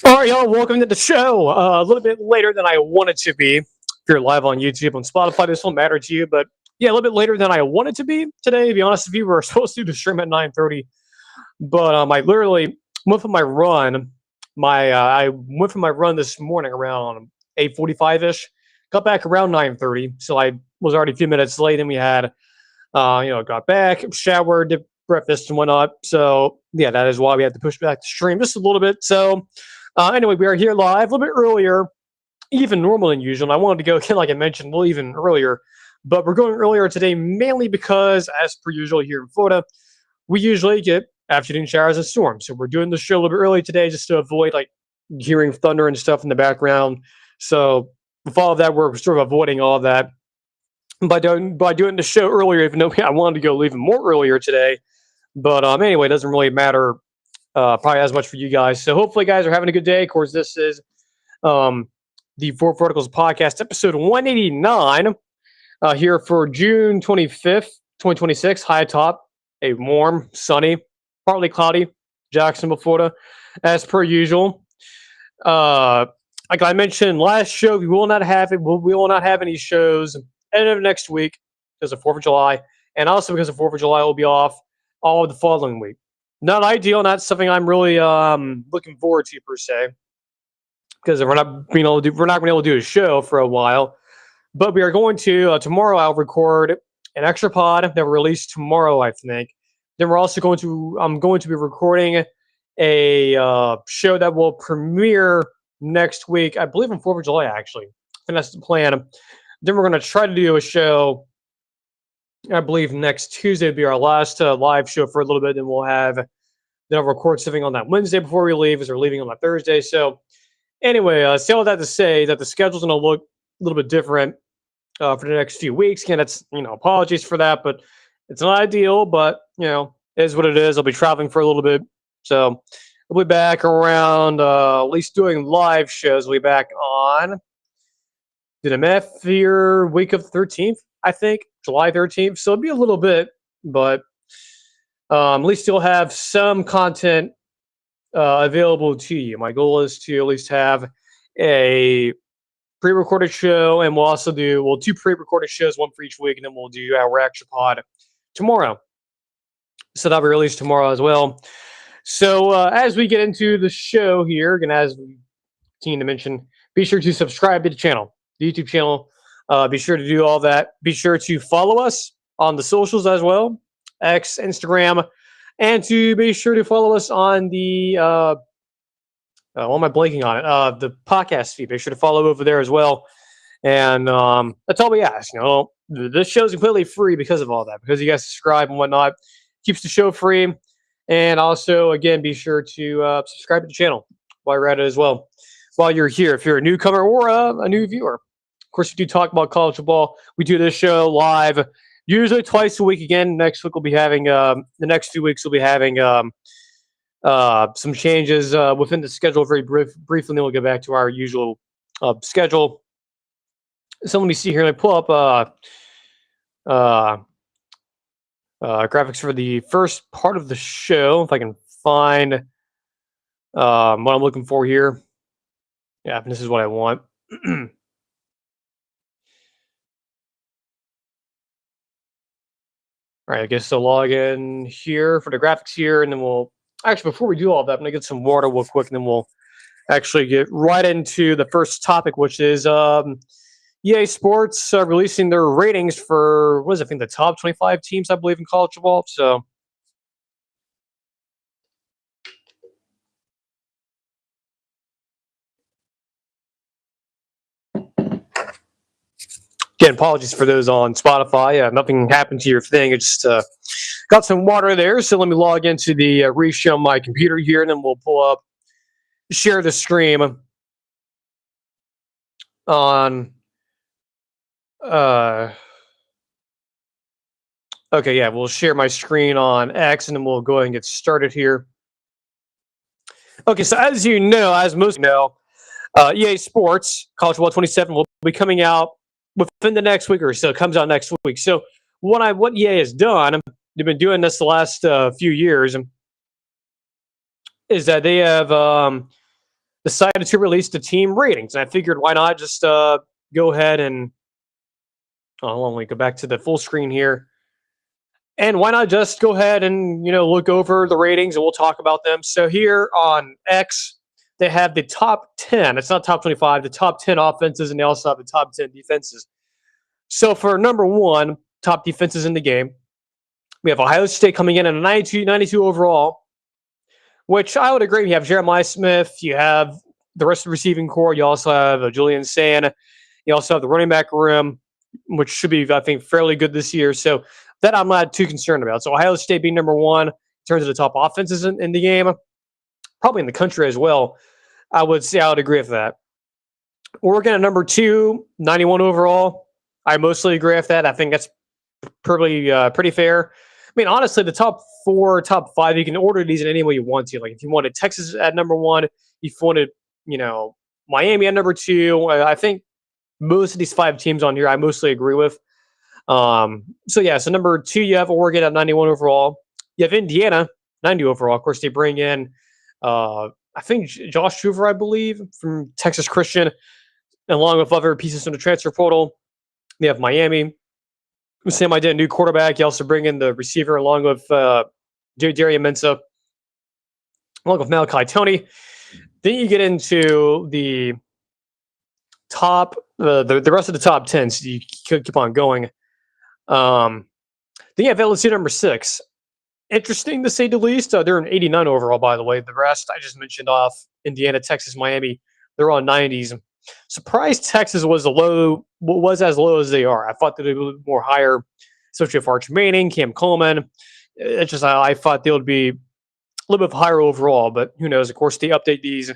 All right, y'all, welcome to the show. A little bit later than I wanted to be. If you're live on YouTube, on Spotify, this won't matter to you. But yeah, a little bit later than I wanted to be today. To be honest with you, we were supposed to do the stream at 9:30, but I literally went for my run. I went for my run this morning around 8:45 ish. Got back around 9:30, so I was already a few minutes late. And we had, got back, showered, did breakfast and whatnot. So yeah, that is why we had to push back the stream just a little bit. So. Anyway, we are here live a little bit earlier, even normal than usual. And I wanted to go again, like I mentioned, a little even earlier. But we're going earlier today mainly because, as per usual here in Florida, we usually get afternoon showers and storms. So we're doing the show a little bit early today just to avoid like hearing thunder and stuff in the background. So with all of that, we're sort of avoiding all of that by doing the show earlier, even though I wanted to go even more earlier today. But anyway, it doesn't really matter probably as much for you guys. So hopefully, guys are having a good day. Of course, this is the Four Verticals podcast, episode 189, here for June 25th, 2026. High top, a warm, sunny, partly cloudy Jacksonville, Florida, as per usual. Like I mentioned last show, we will not have it. We will not have any shows end of next week because of 4th of July, and also because of 4th of July, we'll be off all of the following week. Not ideal, not something I'm really looking forward to per se, because we're not going to be able to do a show for a while. But we are going to tomorrow. I'll record an extra pod that will release tomorrow, I think. Then we're also I'm going to be recording a show that will premiere next week, I believe on 4th of July, actually. And that's the plan. Then we're going to try to do a show, I believe next Tuesday will be our last live show for a little bit. Then I'll record something on that Wednesday before we leave, as we're leaving on that Thursday. So anyway, say all that to say that the schedule's going to look a little bit different for the next few weeks. Again, that's, apologies for that, but it's not ideal, but, it is what it is. I'll be traveling for a little bit. So we'll be back around, at least doing live shows. We'll be back on, did a math here, week of 13th, I think, July 13th. So it'll be a little bit, but at least you'll have some content available to you. My goal is to at least have a pre-recorded show, and we'll do 2 pre-recorded shows, one for each week, and then we'll do our extra pod tomorrow. So that'll be released tomorrow as well. So as we get into the show here, and as we continue to mention, be sure to subscribe to the channel, the YouTube channel. Be sure to do all that. Be sure to follow us on the socials as well, X, Instagram, and to be sure to follow us on the what am I blanking on it? The podcast feed. Be sure to follow over there as well. And that's all we ask. This show is completely free because of all that, because you guys subscribe and whatnot. Keeps the show free. And also, again, be sure to subscribe to the channel while you're at it as well. While you're here, if you're a newcomer or a new viewer. Of course, we do talk about college football. We do this show live, usually twice a week. Again, next week we'll be having the next few weeks we'll be having some changes within the schedule very briefly, and then we'll get back to our usual schedule. So let me see here. Let me pull up graphics for the first part of the show, if I can find what I'm looking for here. Yeah, this is what I want. All right, I guess so. Log in here for the graphics here, and then we'll actually, before we do all that, I'm gonna get some water real quick, and then we'll actually get right into the first topic, which is EA Sports releasing their ratings for I think the top 25 teams, I believe, in college football. So again, apologies for those on Spotify. Nothing happened to your thing. It just got some water there. So let me log into the reshow on my computer here, and then we'll pull up, share the screen on. Okay, yeah, we'll share my screen on X, and then we'll go ahead and get started here. Okay, so as you know, as most know, EA Sports College Football 27 will be coming out within the next week or so. It comes out next week. So what EA has done, they've been doing this the last few years, is that they have decided to release the team ratings. And I figured, why not just go ahead and hold on, let me go back to the full screen here. And why not just go ahead and look over the ratings and we'll talk about them. So here on X, they have the top 10. It's not top 25, the top 10 offenses, and they also have the top 10 defenses. So for number one, top defenses in the game, we have Ohio State coming in at a 92 overall, which I would agree. You have Jeremiah Smith, you have the rest of the receiving core, you also have Julian Sand, you also have the running back room, which should be, I think, fairly good this year. So that I'm not too concerned about. So Ohio State being number one in terms of the top offenses in the game, probably in the country as well, I would say I would agree with that. Oregon at number 2, 91 overall. I mostly agree with that. I think that's pretty fair. I mean, honestly, the top 4, top 5, you can order these in any way you want to. Like if you wanted Texas at number 1, if you wanted, Miami at number 2, I think most of these 5 teams on here I mostly agree with. So number 2, you have Oregon at 91 overall. You have Indiana, 90 overall. Of course, they bring in, I think, Josh Hoover, I believe, from Texas Christian, along with other pieces from the transfer portal. They have Miami. Sam idea, new quarterback. You also bring in the receiver along with Darian Mensah, along with Malachi Tony. Then you get into the top, the rest of the top 10. So you could keep on going. Then you have LSU number 6. Interesting to say the least. They're an 89 overall, by the way. The rest I just mentioned off Indiana, Texas, Miami. They're on 90s. Surprised Texas was as low as they are. I thought that they would be more higher, especially with Arch Manning, Cam Coleman. It's just I thought they would be a little bit higher overall, but who knows? Of course, they update these,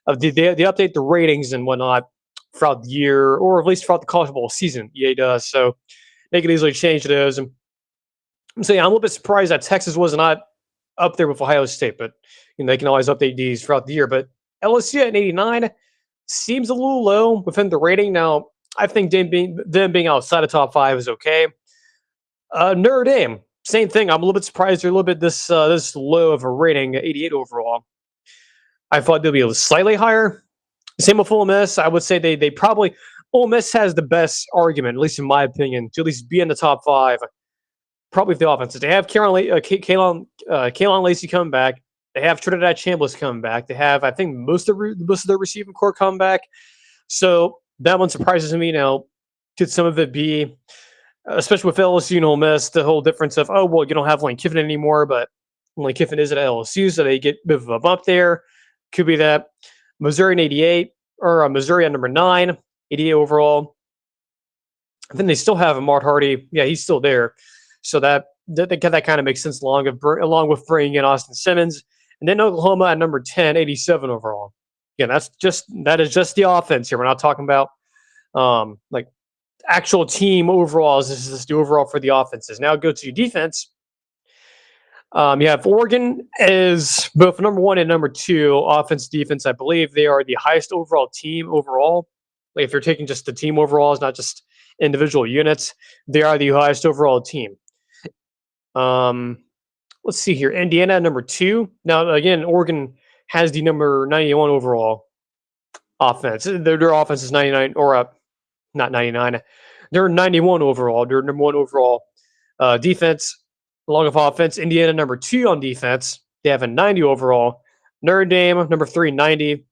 they update the ratings and whatnot throughout the year, or at least throughout the college football season. EA does, so they can easily change those. And so I'm a little bit surprised that Texas was not up there with Ohio State, but they can always update these throughout the year. But LSU at 89 seems a little low within the rating. Now, I think them being outside of top 5 is okay. Notre Dame, same thing. I'm a little bit surprised they're a little bit this low of a rating, 88 overall. I thought they'd be slightly higher. Same with Ole Miss. I would say they probably, Ole Miss has the best argument, at least in my opinion, to at least be in the top 5. Probably the offenses. They have Kaelon Lacey coming back. They have Trinidad Chambliss coming back. They have, I think, most of their receiving core come back. So that one surprises me. Now, could some of it be, especially with LSU and Ole Miss, the whole difference of, you don't have Lane Kiffin anymore, but Lane Kiffin is at LSU, so they get a bit of a bump there. Could be that. Missouri at 88, or Missouri at number 9, 88 overall. I think they still have Ahmad Hardy. Yeah, he's still there. So that kind of makes sense along with bringing in Austin Simmons. And then Oklahoma at number 10, 87 overall. Again, that is just the offense here. We're not talking about like actual team overalls. This is just the overall for the offenses. Now go to defense. You have Oregon as both number 1 and number 2 offense, defense. I believe they are the highest overall team overall. Like if you're taking just the team overalls, not just individual units, they are the highest overall team. Let's see here. Indiana number 2. Now again, Oregon has the number 91 overall offense. Their offense is 99 or not 99. They're 91 overall. They're number 1 overall defense. Along with offense, Indiana number 2 on defense. They have a 90 overall. Notre Dame number 3, 90.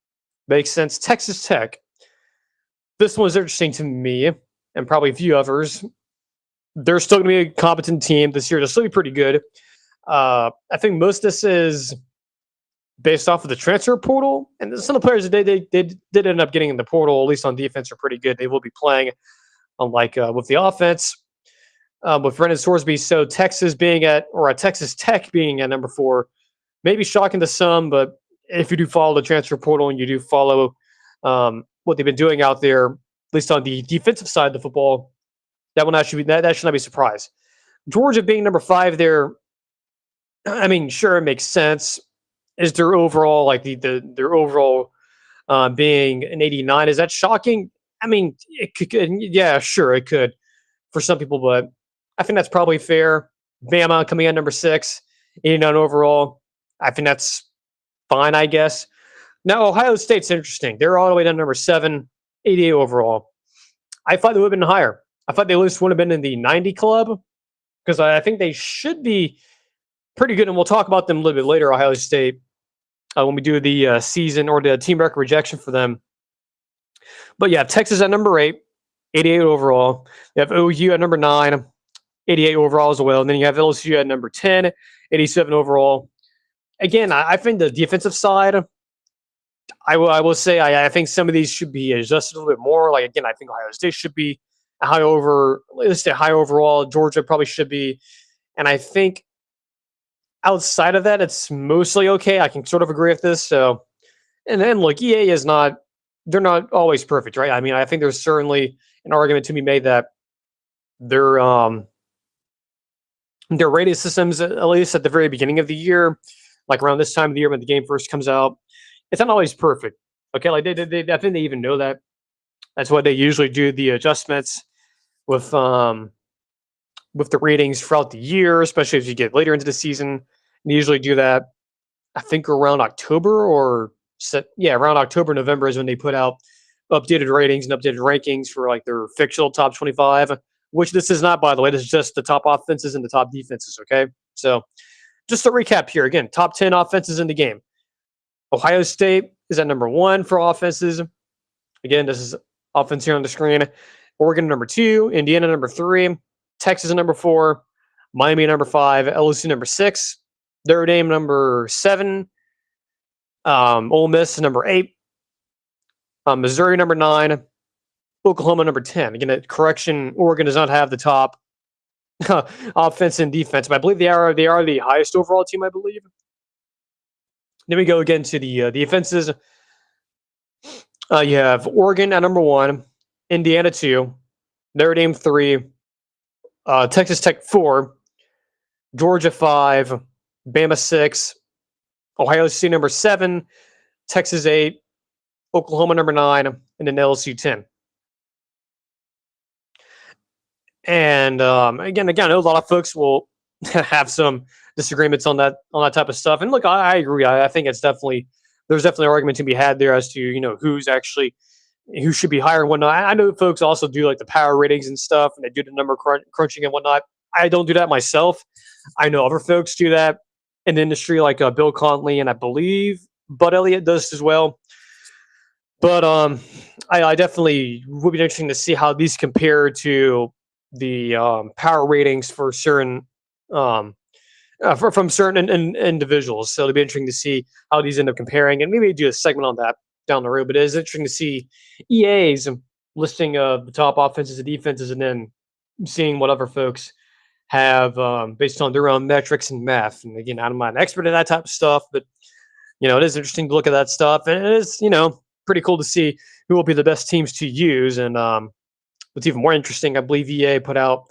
Makes sense. Texas Tech. This one was interesting to me and probably a few others. They're still going to be a competent team this year. They'll still be pretty good. I think most of this is based off of the transfer portal, and some of the players that they did end up getting in the portal, at least on defense, are pretty good. They will be playing, unlike with the offense. With Brendan Sorsby, so Texas Tech being at number 4, maybe shocking to some, but if you do follow the transfer portal and you do follow what they've been doing out there, at least on the defensive side of the football, that should not be a surprise. Georgia being number 5 there, I mean, sure, it makes sense. Is their overall their overall being an 89? Is that shocking? I mean, it could, yeah, sure, it could for some people, but I think that's probably fair. Bama coming in number 6, 89 overall. I think that's fine, I guess. Now, Ohio State's interesting. They're all the way down to number 7, 88 overall. I thought they would have been higher. I thought they at least would have been in the 90 club because I think they should be pretty good. And we'll talk about them a little bit later, Ohio State, when we do the season or the team record rejection for them. But yeah, Texas at number 8, 88 overall. You have OU at number 9, 88 overall as well. And then you have LSU at number 10, 87 overall. Again, I think the defensive side, I will say I think some of these should be adjusted a little bit more. Like, again, I think Ohio State should be let's say high overall. Georgia probably should be. And I think outside of that, it's mostly okay. I can sort of agree with this. So, and then look, EA is not, they're not always perfect, right? I mean, I think there's certainly an argument to be made that their rating systems, at least at the very beginning of the year, like around this time of the year when the game first comes out, it's not always perfect. Okay, like I think they even know that. That's why they usually do the adjustments with the ratings throughout the year, especially as you get later into the season. They usually do that, I think, around October around October, November is when they put out updated ratings and updated rankings for like their fictional top 25, which this is not, by the way. This is just the top offenses and the top defenses, okay? So just to recap here, again, top 10 offenses in the game. Ohio State is at number 1 for offenses. Again, this is offense here on the screen. Oregon number 2, Indiana number 3, Texas number 4, Miami number 5, LSU number 6, Notre Dame number 7, Ole Miss number 8, Missouri number 9, Oklahoma number 10. Again, a correction, Oregon does not have the top offense and defense, but I believe they are the highest overall team, I believe. Then we go again to the offenses. You have Oregon at number 1, Indiana 2, Notre Dame 3, Texas Tech 4, Georgia 5, Bama 6, Ohio State number 7, Texas 8, Oklahoma number 9, and then LSU 10. And again, I know a lot of folks will have some disagreements on that type of stuff. And look, I agree. I think there's definitely an argument to be had there as to who should be higher and whatnot. I know folks also do like the power ratings and stuff, and they do the number crunching and whatnot. I don't do that myself. I know other folks do that in the industry, like Bill Conley, and I believe Bud Elliott does as well. But I definitely would be interesting to see how these compare to the power ratings for certain from certain individuals. So it'll be interesting to see how these end up comparing, and maybe do a segment on that down the road. But it is interesting to see EA's listing of the top offenses and defenses, and then seeing what other folks have based on their own metrics and math. And again, I'm not an expert in that type of stuff, but it is interesting to look at that stuff, and it is pretty cool to see who will be the best teams to use. And what's even more interesting, I believe EA put out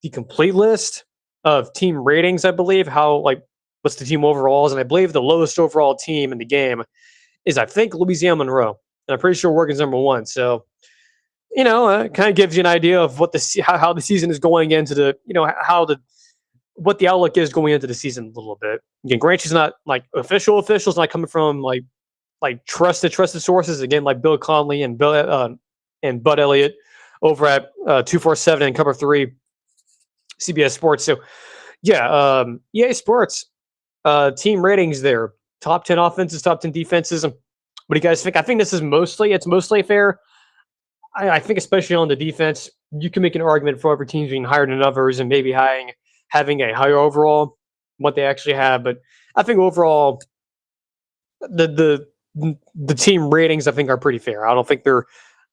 the complete list of team ratings. I believe what's the team overalls, and I believe the lowest overall team in the game is, I think, Louisiana Monroe, and I'm pretty sure Oregon's number 1. So it kind of gives you an idea of what how the season is going into the what the outlook is going into the season a little bit. Again, granted, not like officials not coming from like trusted sources, again, like Bill Conley and Bud Elliott over at 247 and Cover 3 CBS Sports. So yeah, EA Sports team ratings there, top 10 offenses, top 10 defenses. What do you guys think? I think this is mostly fair. I think especially on the defense, you can make an argument for every team being higher than others and maybe having a higher overall what they actually have. But I think overall the team ratings, I think, are pretty fair. I don't think they're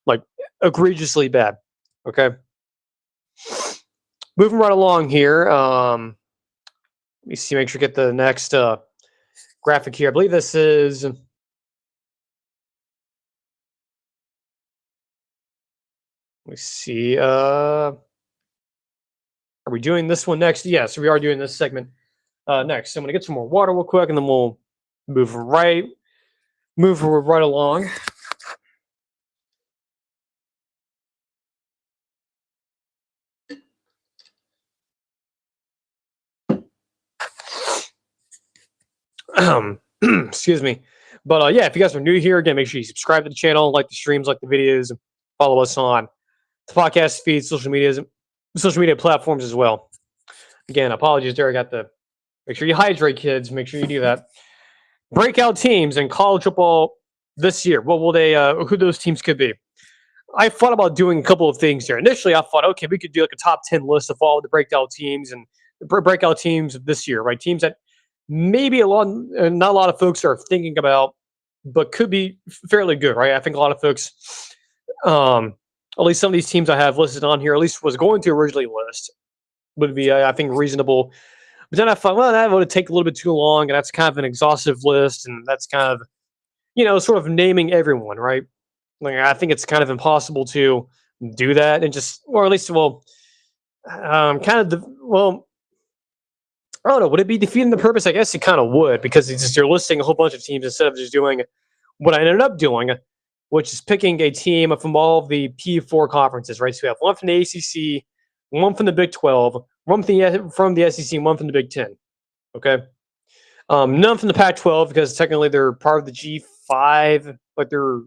like egregiously bad. Okay. Moving right along here. Let me see, make sure to get the next graphic here. I believe this is. Let me see. Are we doing this one next? Yes, we are doing this segment next. So I'm going to get some more water real quick, and then we'll move right along. Excuse me. But if you guys are new here, again, make sure you subscribe to the channel, like the streams, like the videos, and follow us on the podcast feed, social media platforms as well. Again, apologies there. I got the make sure you hydrate, kids. Make sure you do that. Breakout teams in college football this year. What will they? Who those teams could be? I thought about doing a couple of things here. Initially, I thought, okay, we could do like a top 10 list of all the breakout teams and the breakout teams of this year, right? Teams that maybe not a lot of folks are thinking about, but could be fairly good, right? I think a lot of folks, at least some of these teams I have listed on here, at least was going to originally list, would be, I think, reasonable. But then I thought, well, that would take a little bit too long, and that's kind of an exhaustive list, and that's kind of, sort of naming everyone, right? Like, I think it's kind of impossible to do that and just, or at least, well, I don't know. Would it be defeating the purpose? I guess it kind of would, because it's just you're listing a whole bunch of teams instead of just doing what I ended up doing, which is picking a team from all of the P4 conferences, right? So we have one from the ACC, one from the Big 12, one from the SEC, one from the Big 10. Okay. None from the Pac-12 because technically they're part of the G5, but they're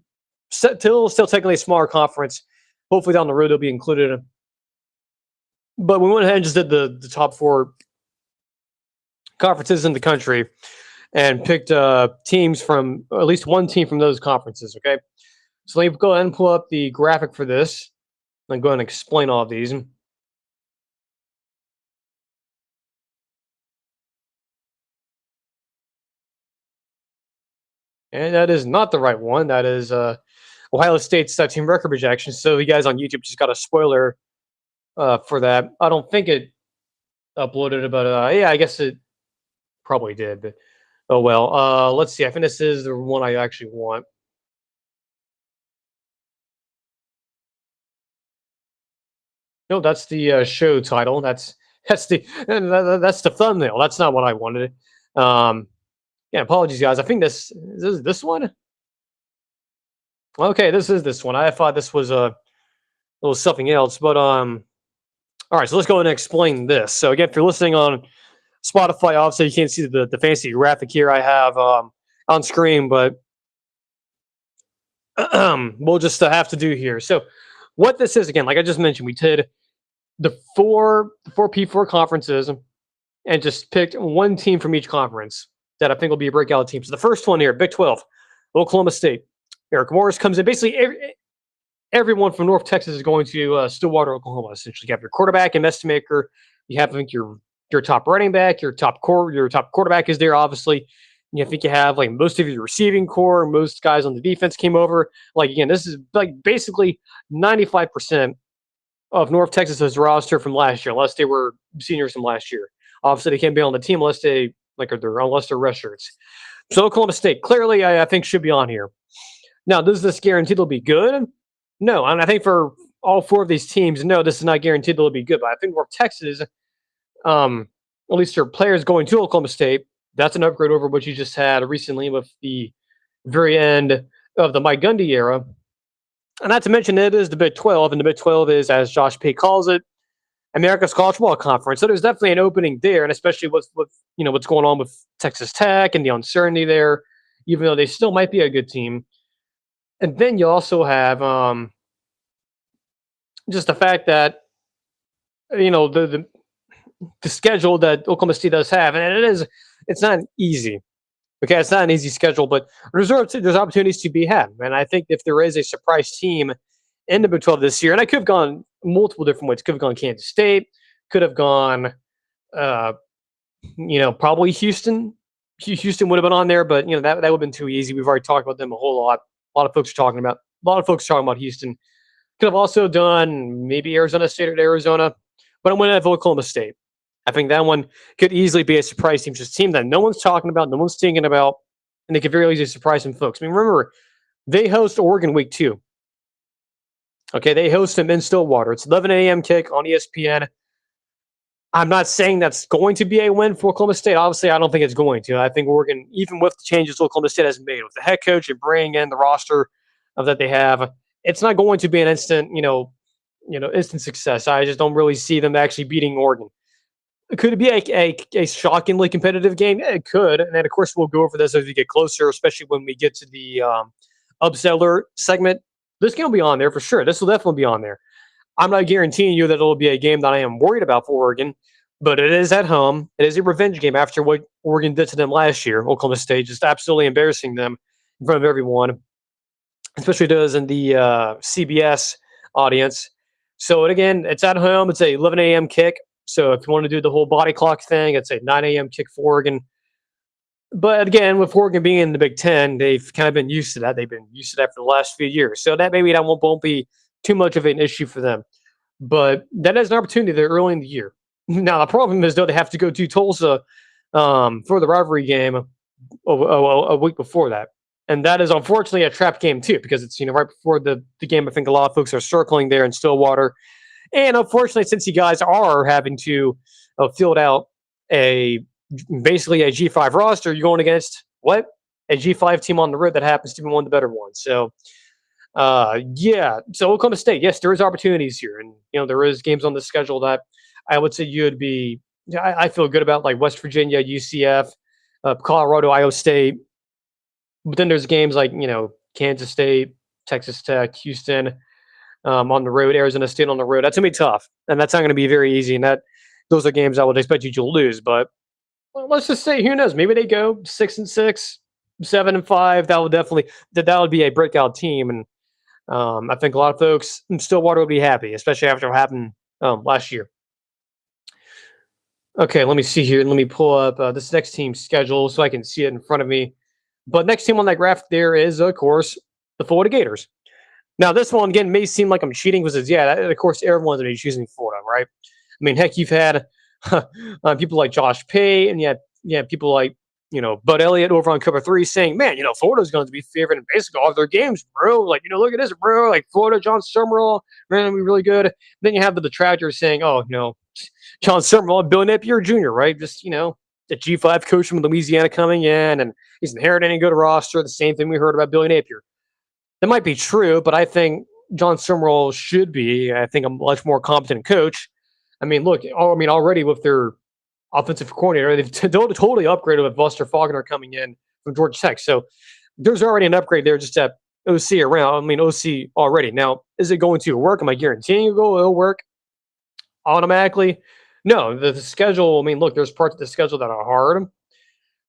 still technically a smaller conference. Hopefully down the road they'll be included. But we went ahead and just did the top 4 conferences in the country and picked teams from at least one team from those conferences. Okay, so let me go ahead and pull up the graphic for this and go ahead and explain all of these. And that is not the right one. That is Ohio State's team record projection. So you guys on YouTube just got a spoiler for that. I don't think it uploaded, but yeah, I guess it probably did. But oh well. Let's see. I think this is the one I actually want. No, that's the show title. That's the thumbnail. That's not what I wanted. Yeah, apologies, guys. I think this is this one. Okay, this is this one. I thought this was a little something else, but all right. So let's go ahead and explain this. So again, if you're listening on Spotify, obviously you can't see the fancy graphic here I have on screen, but we'll just have to do here. So what this is, again, like I just mentioned, we did the four P4 conferences and just picked one team from each conference that I think will be a breakout team. So the first one here, Big 12, Oklahoma State. Eric Morris comes in. Basically, everyone from North Texas is going to Stillwater, Oklahoma. Essentially, you have your quarterback and Mestemaker. You have, I think, your top running back, your top quarterback is there, obviously. I think you have like most of your receiving core, most guys on the defense came over. Like again, this is like basically 95% of North Texas's roster from last year, unless they were seniors from last year. Obviously, they can't be on the team unless they're red shirts. So Oklahoma State clearly, I think, should be on here. Now, does this guarantee they'll be good? No, and I think for all 4 of these teams, no, this is not guaranteed they'll be good. But I think North Texas, at least their players going to Oklahoma State, that's an upgrade over what you just had recently with the very end of the Mike Gundy era. And not to mention, it is the Big 12, and the Big 12 is, as Josh Pate calls it, America's College Football Conference. So there's definitely an opening there, and especially with what's going on with Texas Tech and the uncertainty there, even though they still might be a good team. And then you also have just the fact that the schedule that Oklahoma State does have, and it's not easy. Okay, it's not an easy schedule, but there's opportunities to be had. And I think if there is a surprise team in the Big 12 this year, and I could have gone multiple different ways. Could have gone Kansas State, could have gone, probably Houston. Houston would have been on there, but that would have been too easy. We've already talked about them a whole lot. A lot of folks are talking about Houston. Could have also done maybe Arizona State or Arizona, but I'm going to have Oklahoma State. I think that one could easily be a surprise team, just a team that no one's talking about, no one's thinking about, and they could very easily surprise some folks. I mean, remember, they host Oregon week 2. Okay, they host them in Stillwater. It's 11 a.m. kick on ESPN. I'm not saying that's going to be a win for Oklahoma State. Obviously, I don't think it's going to. I think Oregon, even with the changes Oklahoma State has made, with the head coach and bringing in the roster that they have, it's not going to be an instant, instant success. I just don't really see them actually beating Oregon. Could it be a shockingly competitive game? Yeah, it could. And then, of course, we'll go over this as we get closer, especially when we get to the upset alert segment. This game will be on there for sure. This will definitely be on there. I'm not guaranteeing you that it'll be a game that I am worried about for Oregon, but it is at home. It is a revenge game after what Oregon did to them last year. Oklahoma State just absolutely embarrassing them in front of everyone, especially those in the CBS audience. So, and again, it's at home. It's a 11 a.m. kick. So if you want to do the whole body clock thing, it's a 9 a.m. kick for Oregon. But again, with Oregon being in the Big Ten, they've kind of been used to that. They've been used to that for the last few years. So that maybe that won't be too much of an issue for them. But that is an opportunity there early in the year. Now, the problem is, though, they have to go to Tulsa for the rivalry game a week before that. And that is unfortunately a trap game, too, because it's right before the game. I think a lot of folks are circling there in Stillwater. And unfortunately, since you guys are having to field out basically a G5 roster, you're going against what? A G5 team on the road that happens to be one of the better ones. So, yeah. So Oklahoma State, yes, there is opportunities here. And, there is games on the schedule that I would say you'd be, I feel good about, like West Virginia, UCF, Colorado, Iowa State. But then there's games like, Kansas State, Texas Tech, Houston, on the road, Arizona State on the road. That's going to be tough. And that's not going to be very easy. And those are games I would expect you to lose. But let's just say, who knows? Maybe they go 6-6, 7-5. That would be a breakout team. And I think a lot of folks in Stillwater would be happy, especially after what happened last year. Okay, let me see here. Let me pull up this next team's schedule so I can see it in front of me. But next team on that graph there is, of course, the Florida Gators. Now, this one, again, may seem like I'm cheating because, of course, everyone's going to be choosing Florida, right? I mean, heck, you've had people like Josh Pay and yet people like, Bud Elliott over on Cover 3 saying, man, Florida's going to be favored in basically all of their games, bro. Like, look at this, bro. Like, Florida, John Summerall, man, it'll be really good. Then you have the detractors saying, oh, John Summerall, Bill Napier Jr., right? Just, the G5 coach from Louisiana coming in, and he's inheriting a good roster. The same thing we heard about Billy Napier. That might be true, but I think John Summerall should be, I think, a much more competent coach. I mean, look, already with their offensive coordinator, they've totally upgraded with Buster Faulkner coming in from Georgia Tech. So there's already an upgrade there just at OC around. OC already. Now, is it going to work? Am I guaranteeing it'll work automatically? No, the schedule, look, there's parts of the schedule that are hard.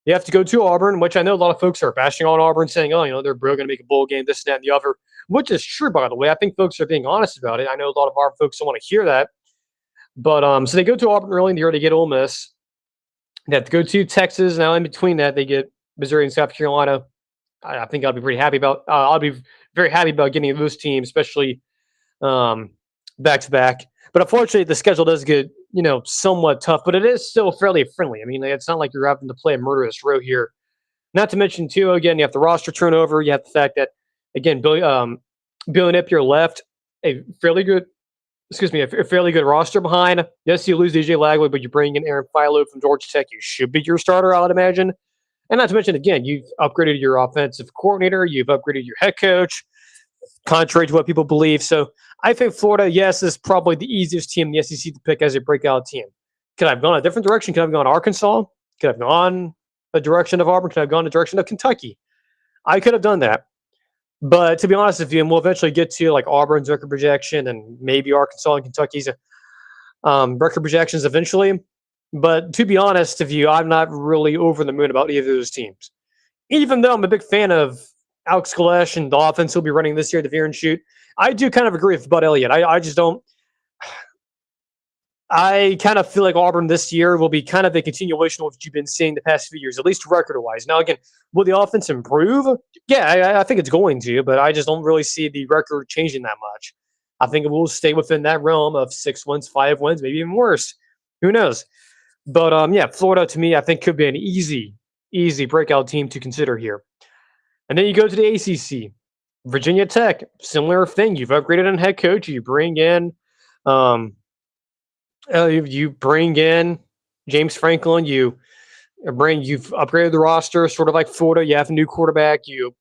You have to go to Auburn, which I know a lot of folks are bashing on Auburn, saying, oh, they're going to make a bowl game, this, that, and the other, which is true, by the way. I think folks are being honest about it. I know a lot of Auburn folks don't want to hear that. But so they go to Auburn early in the year, they get Ole Miss. They have to go to Texas. Now, in between that, they get Missouri and South Carolina. I think I'll be pretty happy about I'll be very happy about getting those teams, especially back-to-back. But unfortunately, the schedule does get, somewhat tough, but it is still fairly friendly. It's not like you're having to play a murderous row here. Not to mention, too, again, you have the roster turnover. You have the fact that, again, Billy Napier left a fairly good roster behind. Yes, you lose DJ Lagway, but you bring in Aaron Philo from Georgia Tech. You should be your starter, I would imagine. And not to mention, again, you've upgraded your offensive coordinator. You've upgraded your head coach, contrary to what people believe. So I think Florida, yes, is probably the easiest team in the SEC to pick as a breakout team. Could I have gone a different direction? Could I have gone Arkansas? Could I have gone a direction of Auburn? Could I have gone a direction of Kentucky? I could have done that. But to be honest with you, and we'll eventually get to like Auburn's record projection and maybe Arkansas and Kentucky's record projections eventually. But to be honest with you, I'm not really over the moon about either of those teams. Even though I'm a big fan of Alex Kalesh and the offense he'll be running this year, the veer and shoot, I do kind of agree with Bud Elliott. I just don't. I kind of feel like Auburn this year will be kind of a continuation of what you've been seeing the past few years, at least record-wise. Now, again, will the offense improve? Yeah, I think it's going to, but I just don't really see the record changing that much. I think it will stay within that realm of 6 wins, 5 wins, maybe even worse. Who knows? But, yeah, Florida, to me, I think could be an easy breakout team to consider here. And then you go to the ACC. Virginia Tech, similar thing. You've upgraded on head coach. You bring in James Franklin. You've upgraded the roster, sort of like Florida. You have a new quarterback. You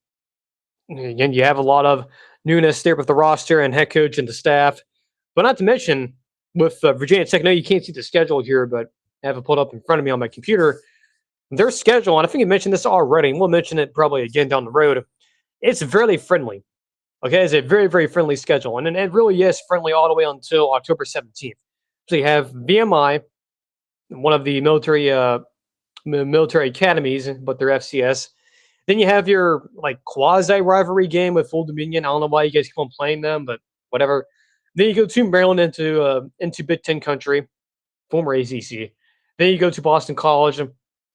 have a lot of newness there with the roster and head coach and the staff. But not to mention with Virginia Tech. No, you can't see the schedule here, but I have it pulled up in front of me on my computer. Their schedule, and I think I mentioned this already, and we'll mention it probably again down the road. It's very friendly. Okay, it's a very friendly schedule, and it really is friendly all the way until October 17th. So you have VMI, one of the military academies, but they're FCS. Then you have your like quasi rivalry game with Old Dominion. I don't know why you guys keep on playing them, but whatever. Then you go to Maryland into Big Ten country, former ACC. Then you go to Boston College.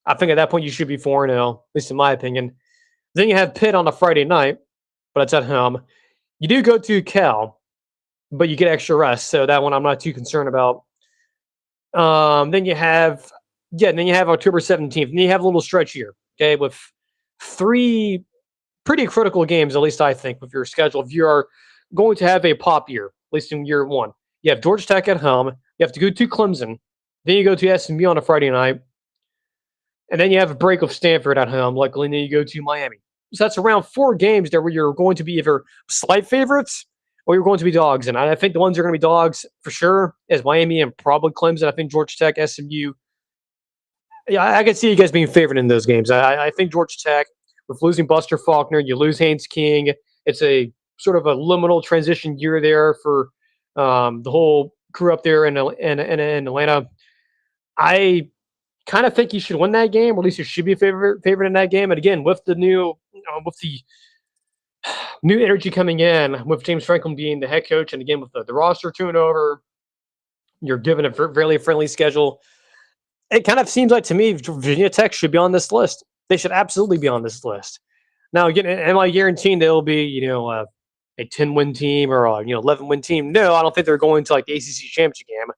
I think at that point you should be 4-0, at least in my opinion. Then you have Pitt on a Friday night, but it's at home. You do go to Cal, but you get extra rest, so that one I'm not too concerned about. Then you have October 17th, and you have a little stretch here, okay, with 3 pretty critical games, at least I think, with your schedule. If you are going to have a pop year, at least in year one, you have Georgia Tech at home. You have to go to Clemson. Then you go to SMU on a Friday night. And then you have a break of Stanford at home. Luckily, then you go to Miami. So that's around 4 games there where you're going to be either slight favorites or you're going to be dogs. And I think the ones that are going to be dogs for sure is Miami and probably Clemson. I think Georgia Tech, SMU. Yeah, I can see you guys being favored in those games. I think Georgia Tech, with losing Buster Faulkner, you lose Haynes King. It's a sort of a liminal transition year there for the whole crew up there in Atlanta. I kind of think you should win that game, or at least you should be favorite in that game. And again, with the new energy coming in, with James Franklin being the head coach, and again with the roster turnover, you're given a fairly friendly schedule. It kind of seems like to me Virginia Tech should be on this list. They should absolutely be on this list. Now, again, am I guaranteeing they'll be a 10-win team or a 11-win team? No, I don't think they're going to like the ACC championship game.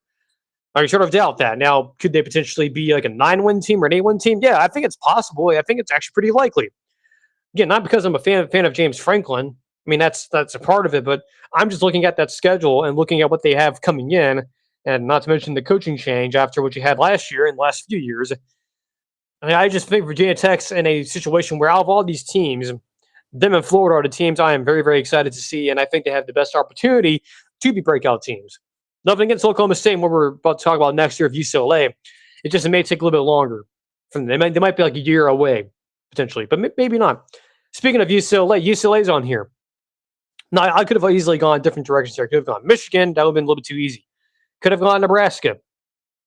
I sort of doubt that. Now, could they potentially be like a 9-win team or an 8-win team? Yeah, I think it's possible. I think it's actually pretty likely. Again, not because I'm a fan of James Franklin. I mean, that's a part of it, but I'm just looking at that schedule and looking at what they have coming in, and not to mention the coaching change after what you had last year and the last few years. I mean, I just think Virginia Tech's in a situation where out of all these teams, them and Florida are the teams I am very excited to see, and I think they have the best opportunity to be breakout teams. Nothing against Oklahoma State and what we're about to talk about next year of UCLA. It may take a little bit longer. They might be like a year away, potentially, but maybe not. Speaking of UCLA's on here. Now, I could have easily gone different directions here. I could have gone Michigan. That would have been a little bit too easy. Could have gone Nebraska.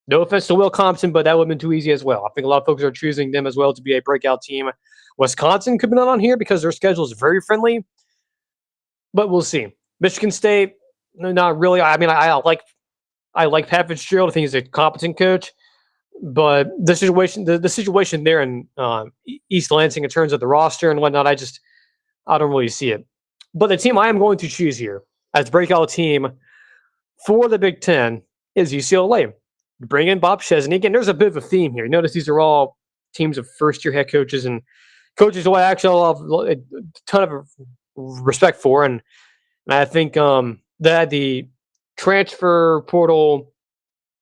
No offense to Will Compton, but that would have been too easy as well. I think a lot of folks are choosing them as well to be a breakout team. Wisconsin could be not on here because their schedule is very friendly, but we'll see. Michigan State, not really. I mean, I like Pat Fitzgerald. I think he's a competent coach, but the situation there in East Lansing in terms of the roster and whatnot, I don't really see it. But the team I am going to choose here as breakout team for the Big Ten is UCLA. Bring in Bob Chesney. Again, there's a bit of a theme here. You notice these are all teams of first-year head coaches and coaches who I actually have a ton of respect for. And I think that the transfer portal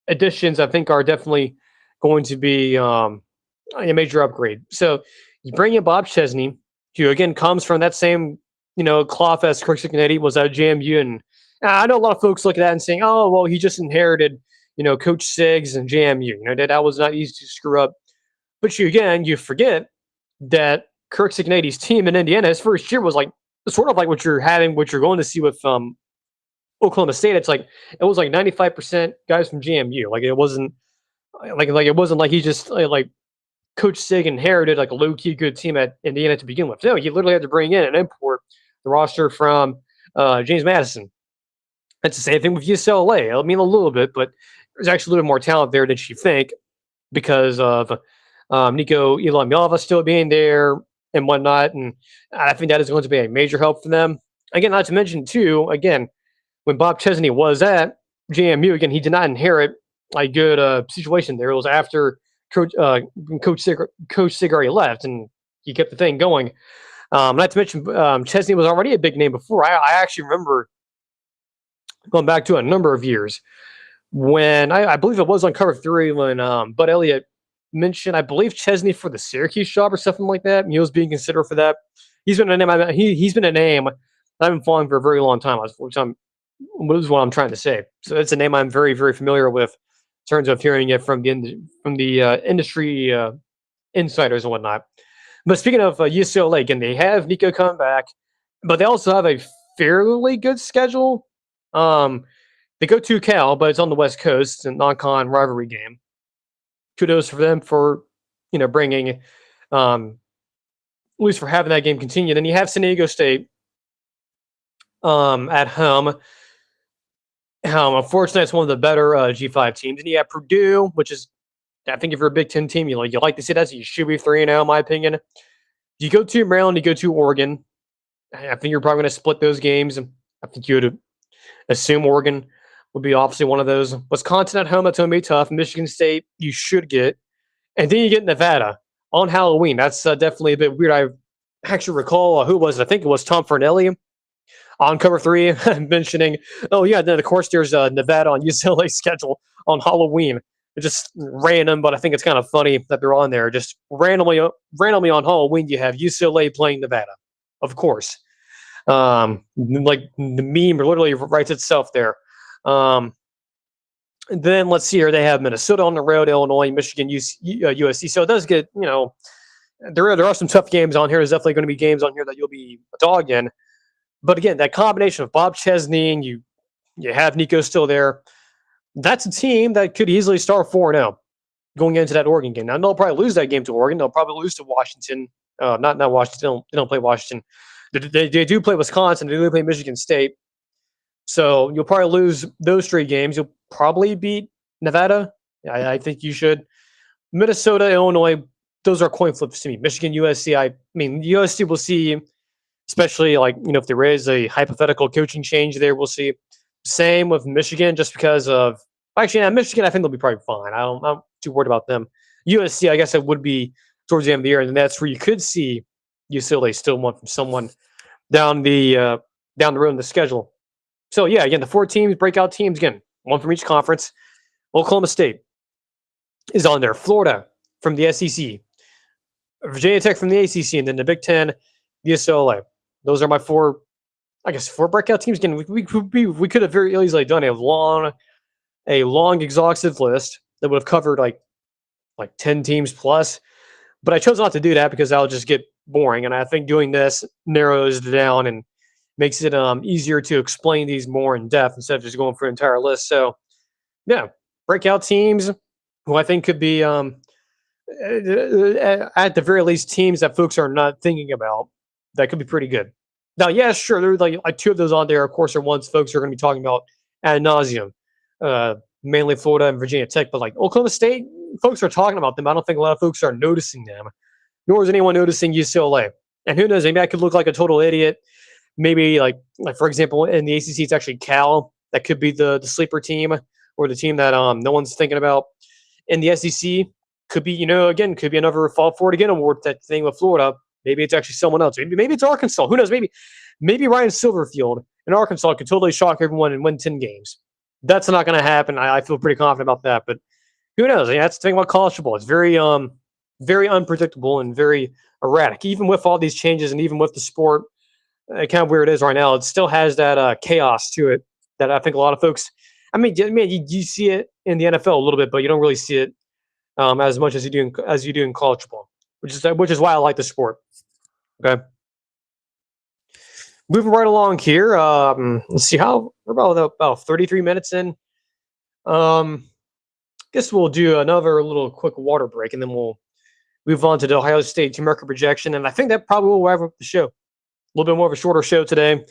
additions, I think, are definitely going to be a major upgrade. So you bring in Bob Chesney, who, again, comes from that same cloth as Kirk Cincinnati was at JMU. And I know a lot of folks look at that and saying, oh, well, he just inherited Coach Siggs and JMU. That was not easy to screw up. But you forget that Kirk Cincinnati's team in Indiana, his first year was like sort of like what you're going to see with Oklahoma State. It was like 95% guys from JMU. Like it wasn't like he just like Coach Sig inherited like a low key good team at Indiana to begin with. No, he literally had to bring in and import the roster from James Madison. That's the same thing with UCLA. I mean, a little bit, but there's actually a little more talent there than you think because of Nico Ilamilova still being there and whatnot. And I think that is going to be a major help for them. Again, not to mention, too, when Bob Chesney was at JMU, again, he did not inherit a good situation there. It was after Coach Sig already left, and he kept the thing going. Not to mention, Chesney was already a big name before. I actually remember going back to a number of years when I believe it was on Cover 3 when Bud Elliott mentioned, I believe, Chesney for the Syracuse job or something like that. He was being considered for that. He's been a name I've been following for a very long time, which is what I'm trying to say. So it's a name I'm very familiar with. terms of hearing it from the industry insiders and whatnot. But speaking of UCLA, again, they have Nico come back, but they also have a fairly good schedule. They go to Cal, but it's on the West Coast. It's a non-con rivalry game. Kudos for them for bringing, at least for having that game continue. Then you have San Diego State at home. Unfortunately, it's one of the better G5 teams. And you have Purdue, which is, I think if you're a Big Ten team, you like to see that. So you should be 3-0, in my opinion. You go to Maryland, you go to Oregon. I think you're probably going to split those games. I think you would assume Oregon would be obviously one of those. Wisconsin at home, that's going to be tough. Michigan State, you should get. And then you get Nevada on Halloween. That's definitely a bit weird. I actually recall, who was it? I think it was Tom Fornelli on Cover 3 mentioning, oh, yeah, then of course there's Nevada on UCLA's schedule on Halloween. It's just random, but I think it's kind of funny that they're on there. Just randomly on Halloween, you have UCLA playing Nevada, of course. Like the meme literally writes itself there. Then let's see here. They have Minnesota on the road, Illinois, Michigan, USC. So it does get, there are some tough games on here. There's definitely going to be games on here that you'll be a dog in. But again, that combination of Bob Chesney and you have Nico still there. That's a team that could easily start 4-0 going into that Oregon game. Now, they'll probably lose that game to Oregon. They'll probably lose to Washington. Not Washington. They don't play Washington. They do play Wisconsin. They do play Michigan State. So you'll probably lose those 3 games. You'll probably beat Nevada. I think you should. Minnesota, Illinois, those are coin flips to me. Michigan, USC. I mean, USC will see, especially if there is a hypothetical coaching change there, we'll see. Same with Michigan, just because of Michigan. I think they'll be probably fine. I'm not too worried about them. USC, I guess it would be towards the end of the year, and that's where you could see UCLA still want from someone down the road in the schedule. So yeah, again, the 4 teams, breakout teams, again, one from each conference. Oklahoma State is on there. Florida from the SEC, Virginia Tech from the ACC, and then the Big Ten, UCLA. Those are my 4 breakout teams. Again, we could have very easily done a long, exhaustive list that would have covered like 10 teams plus. But I chose not to do that because that'll just get boring. And I think doing this narrows it down and makes it easier to explain these more in depth instead of just going for an entire list. So, yeah, breakout teams who I think could be, at the very least, teams that folks are not thinking about that could be pretty good. Now, yeah, sure, there's like 2 of those on there, of course, are ones folks are going to be talking about ad nauseum, mainly Florida and Virginia Tech. But like Oklahoma State, folks are talking about them. I don't think a lot of folks are noticing them, nor is anyone noticing UCLA. And who knows, maybe I could look like a total idiot. Maybe like for example, in the ACC, it's actually Cal. That could be the sleeper team or the team that no one's thinking about. In the SEC, could be, again, could be another Fall Forward Again award type thing with Florida. Maybe it's actually someone else. Maybe it's Arkansas. Who knows? Maybe Ryan Silverfield in Arkansas could totally shock everyone and win 10 games. That's not going to happen. I feel pretty confident about that. But who knows? That's the thing about college football. It's very unpredictable and very erratic. Even with all these changes and even with the sport, kind of where it is right now, it still has that chaos to it that I think a lot of folks. You see it in the NFL a little bit, but you don't really see it as much as you do in college football, which is why I like the sport. Okay, moving right along here. Let's see how we're about 33 minutes in. Guess we'll do another little quick water break, and then we'll move on to the Ohio State team record projection. And I think that probably will wrap up the show. A little bit more of a shorter show today.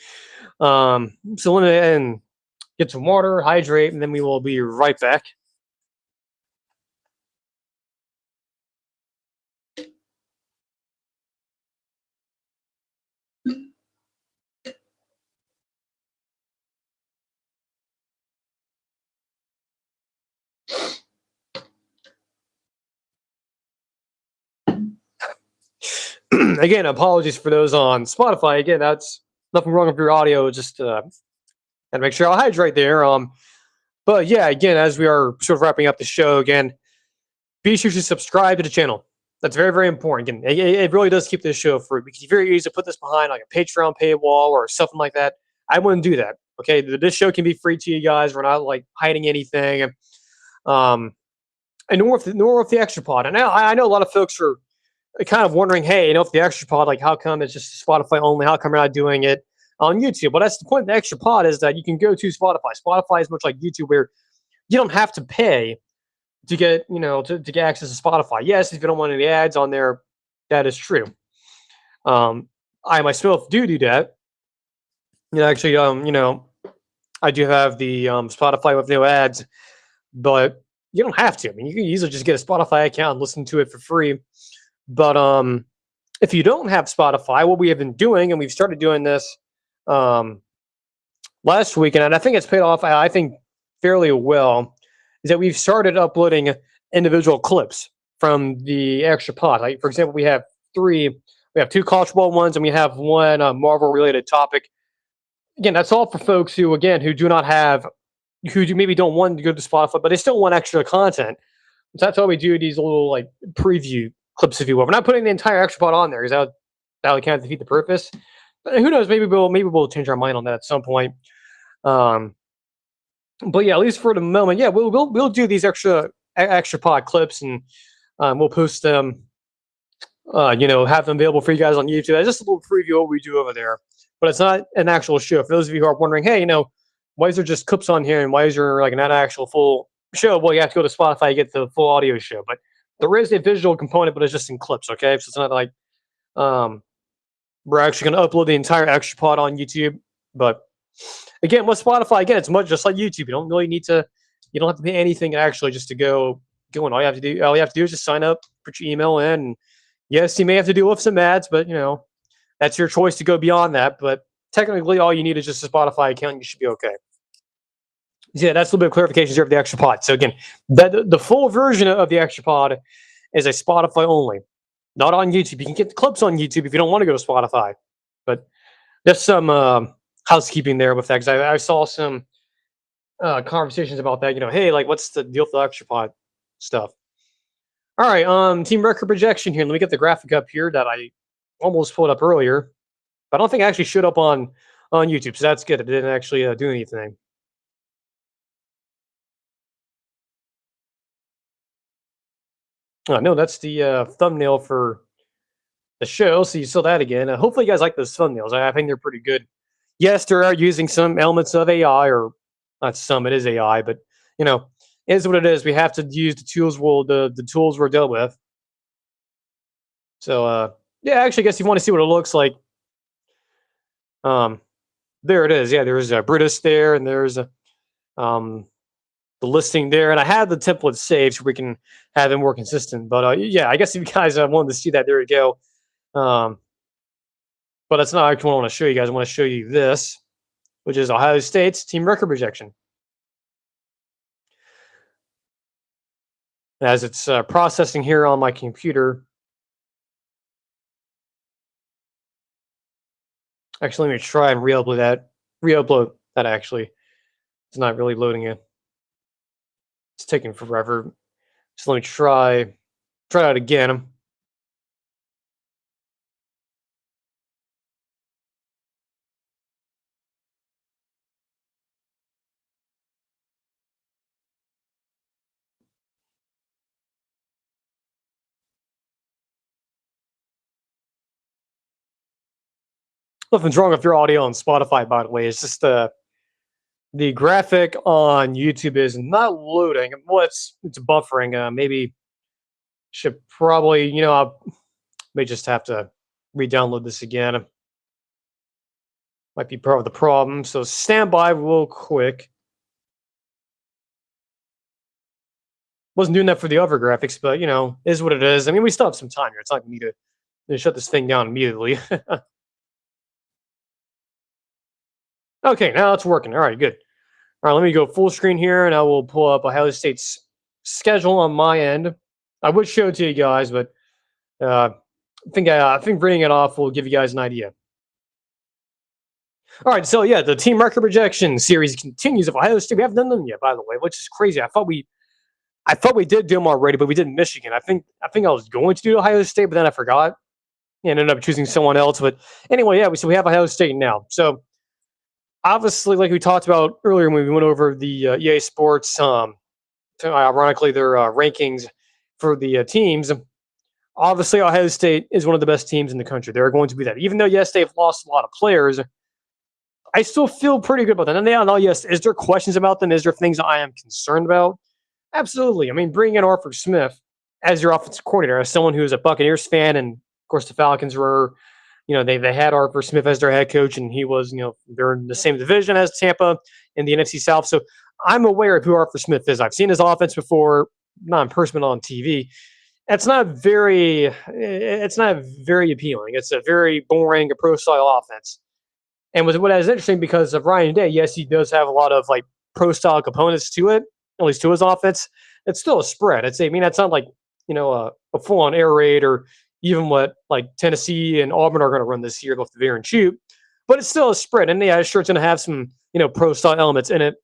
So let me get some water, hydrate, and then we will be right back. Again, apologies for those on Spotify. Again, that's nothing wrong with your audio. Just gotta make sure I'll hydrate there. But yeah, again, as we are sort of wrapping up the show, again, be sure to subscribe to the channel. That's very, very important. Again, it really does keep this show free. It's very easy to put this behind like a Patreon paywall or something like that. I wouldn't do that. Okay, this show can be free to you guys. We're not like hiding anything. Um, and nor with the extra pod. And I know a lot of folks are kind of wondering, hey, if the extra pod, like, how come it's just Spotify only? How come we're not doing it on YouTube? But that's the point of the extra pod, is that you can go to Spotify. Spotify is much like YouTube, where you don't have to pay to get, to get access to Spotify. Yes, if you don't want any ads on there, that is true. I myself do that. Actually, I do have the Spotify with no ads, but you don't have to. I mean, you can easily just get a Spotify account and listen to it for free. But if you don't have Spotify, what we have been doing, and we've started doing this last week, and I think it's paid off, I think, fairly well, is that we've started uploading individual clips from the extra pod. Like, for example, we have two college ball ones, and we have one Marvel related topic. Again, that's all for folks who do not have, maybe don't want to go to Spotify, but they still want extra content. So that's why we do these little, like, preview clips, if you will. We're not putting the entire extra pod on there, because that would kind of defeat the purpose. But who knows? Maybe we'll change our mind on that at some point. But yeah, at least for the moment, yeah, we'll do these extra pod clips, and we'll post them. Have them available for you guys on YouTube. That's just a little preview of what we do over there. But it's not an actual show. For those of you who are wondering, hey, why is there just clips on here, and why is there, like, not an actual full show? Well, you have to go to Spotify to get the full audio show. But there is a visual component, but it's just in clips, okay? So it's not like we're actually going to upload the entire extra pod on YouTube. But again, with Spotify, it's much just like YouTube. You don't really you don't have to pay anything actually just to go in. All you have to do is just sign up, put your email in, and yes, you may have to deal with some ads, but that's your choice to go beyond that. But technically, all you need is just a Spotify account, and you should be okay. Yeah, that's a little bit of clarification here of the extra pod. So again, the full version of the extra pod is a Spotify only, not on YouTube. You can get the clips on YouTube if you don't want to go to Spotify. But there's some housekeeping there with that, because I saw some conversations about that. Hey, like, what's the deal with the extra pod stuff? All right, team record projection here. Let me get the graphic up here that I almost pulled up earlier, but I don't think it actually showed up on YouTube, so that's good. It didn't actually do anything. No, that's the thumbnail for the show, so you saw that again. Hopefully you guys like those thumbnails. I think they're pretty good. Yes, they are using some elements of AI, or not some, it is AI, but it is what it is. We have to use the tools the tools we're dealt with. So yeah, actually, I guess you want to see what it looks like. There it is. Yeah, there's a British there, and there's a the listing there, and I have the template saved so we can have it more consistent. But yeah, I guess if you guys wanted to see that, there you go. But that's not actually what I want to show you guys. I want to show you this, which is Ohio State's team record projection. As it's processing here on my computer. Actually, let me try and re-upload that. Actually, it's not really loading it. It's taking forever. So let me try it again. Nothing's wrong with your audio on Spotify, by the way. It's just the graphic on YouTube is not loading. Well, it's buffering. Maybe should probably, I may just have to re-download this again. Might be part of the problem. So stand by real quick. Wasn't doing that for the other graphics, but is what it is. I mean, we still have some time here. It's not going to shut this thing down immediately. Okay, now it's working. All right, good. All right, let me go full screen here, and I will pull up Ohio State's schedule on my end. I would show it to you guys, but I think reading it off will give you guys an idea. All right, so yeah, the team record projection series continues of Ohio State. We haven't done them yet, by the way, which is crazy. I thought we did do them already, but we did Michigan. I think I was going to do Ohio State, but then I forgot and ended up choosing someone else. But anyway, yeah, we have Ohio State now. So obviously, like we talked about earlier when we went over the EA Sports ironically, their rankings for the teams. Obviously, Ohio State is one of the best teams in the country. They're going to be that. Even though, yes, they've lost a lot of players, I still feel pretty good about them. And they know, yes, is there questions about them? Is there things I am concerned about? Absolutely. I mean, bringing in Arthur Smith as your offensive coordinator, as someone who is a Buccaneers fan, and of course the Falcons were, they had Arthur Smith as their head coach, and he was, they're in the same division as Tampa in the NFC South. So I'm aware of who Arthur Smith is. I've seen his offense before, not in person, but on TV. It's not very appealing. It's a very boring, pro style offense. And what is interesting, because of Ryan Day, yes, he does have a lot of like pro style components to it, at least to his offense. It's still a spread. It's not like a full on air raid, or even what like Tennessee and Auburn are going to run this year with the veer and shoot. But it's still a spread, and yeah, sure, it's going to have some pro style elements in it.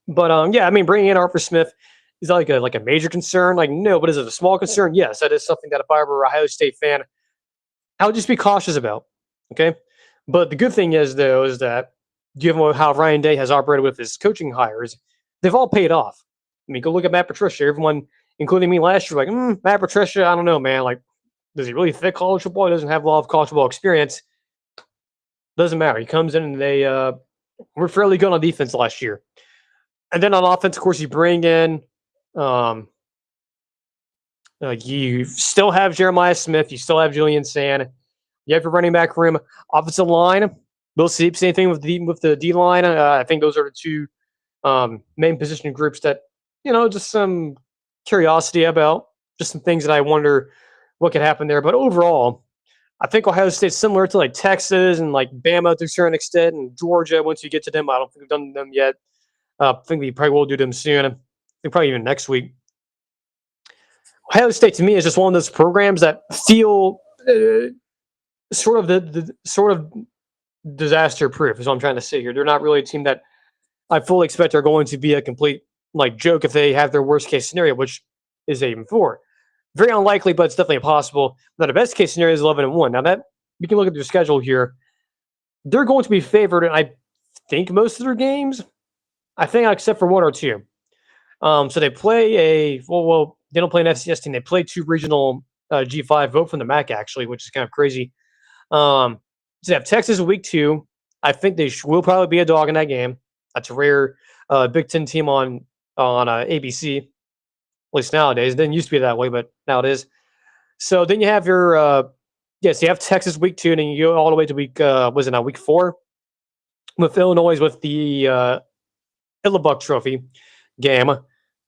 But yeah, I mean, bringing in Arthur Smith is like a major concern. Like, no, but is it a small concern? Yes, that is something that if I were a Ohio State fan, I would just be cautious about. Okay. But the good thing is, though, is that given how Ryan Day has operated with his coaching hires, they've all paid off. I mean, go look at Matt Patricia. Everyone, including me last year, like, Matt Patricia, I don't know, man. Like, does he really fit college football? He doesn't have a lot of college football experience. Doesn't matter. He comes in and they were fairly good on defense last year. And then on offense, of course, you bring in you still have Jeremiah Smith. You still have Julian Sand. You have your running back room, offensive line. We'll see. Same thing with the D line. I think those are the two main position groups that just some curiosity about, just some things that I wonder what could happen there. But overall, I think Ohio State's similar to like Texas and like Bama to a certain extent, and Georgia. Once you get to them, I don't think we've done them yet. I think we probably will do them soon. I think probably even next week. Ohio State to me is just one of those programs that feel sort of disaster proof, is what I'm trying to say here. They're not really a team that I fully expect are going to be a complete like joke if they have their worst case scenario, which is 8-4. Very unlikely, but it's definitely possible. Now the best case scenario is 11-1. Now that we can look at their schedule here, they're going to be favored, and I think most of their games. I think except for one or two. So they play they don't play an FCS team. They play two regional G5, vote from the MAC, actually, which is kind of crazy. So they have Texas week 2. I think they will probably be a dog in that game. That's a rare Big Ten team on ABC, at least nowadays. It didn't used to be that way, but now it is. So then you have your you have Texas week 2, and then you go all the way to week 4 with Illinois with the Illabuck Trophy game,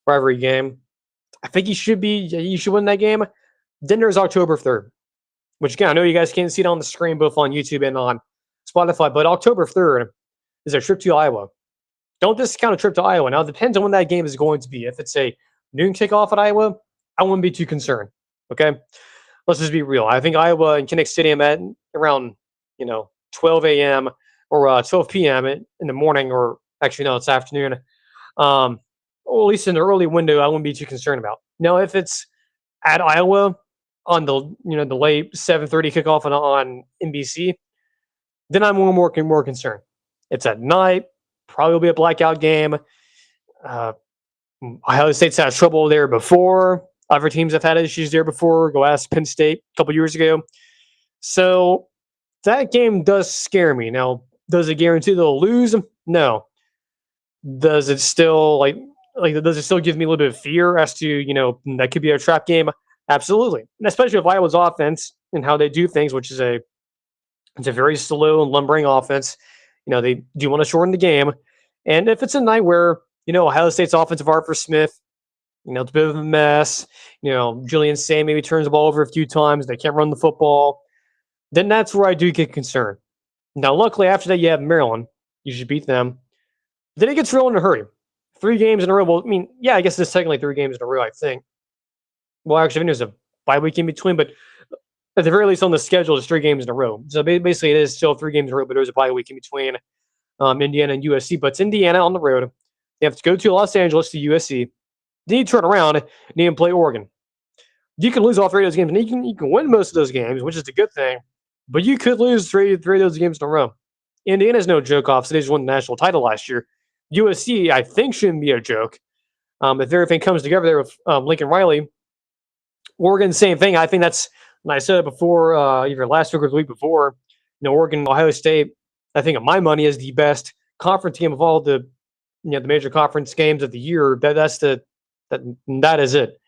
rivalry game. I think you should win that game. Then there's October 3rd, which again, I know you guys can't see it on the screen, both on YouTube and on Spotify, but October 3rd is a trip to Iowa. Don't discount a trip to Iowa. Now, it depends on when that game is going to be. If it's a noon kickoff at Iowa, I wouldn't be too concerned. Okay? Let's just be real. I think Iowa and Kinnick Stadium at around 12 a.m. or 12 p.m. in the morning, or actually, no, it's afternoon. Or at least in the early window, I wouldn't be too concerned about. Now, if it's at Iowa on the the late 7:30 kickoff on NBC, then I'm more concerned. It's at night, probably will be a blackout game. Ohio State's had trouble there before. Other teams have had issues there before. Go ask Penn State a couple years ago. So that game does scare me. Now, does it guarantee they'll lose? No. Does it still does it still give me a little bit of fear as to that could be a trap game? Absolutely, and especially with Iowa's offense and how they do things, which is it's a very slow and lumbering offense. They do want to shorten the game, and if it's a night where Ohio State's offensive Arthur Smith, it's a bit of a mess. Julian Sand maybe turns the ball over a few times. They can't run the football. Then that's where I do get concerned. Now, luckily, after that, you have Maryland. You should beat them. Then it gets real in a hurry. 3 games in a row. Well, I mean, yeah, I guess it's technically 3 games in a row, I think. Well, actually, I think there's a bye week in between, but at the very least on the schedule, it's 3 games in a row. So basically, it is still 3 games in a row, but there's a bye week in between Indiana and USC. But it's Indiana on the road. You have to go to Los Angeles to USC. Then you turn around and you can play Oregon. You can lose all 3 of those games, and you can win most of those games, which is a good thing. But you could lose three of those games in a row. Indiana's no joke off, so they just won the national title last year. USC, I think, shouldn't be a joke. If everything comes together there with Lincoln Riley, Oregon, same thing. I think that's, and I said it before, either last week or the week before, Oregon, Ohio State, I think of my money is the best conference game of all the, the major conference games of the year. That is it.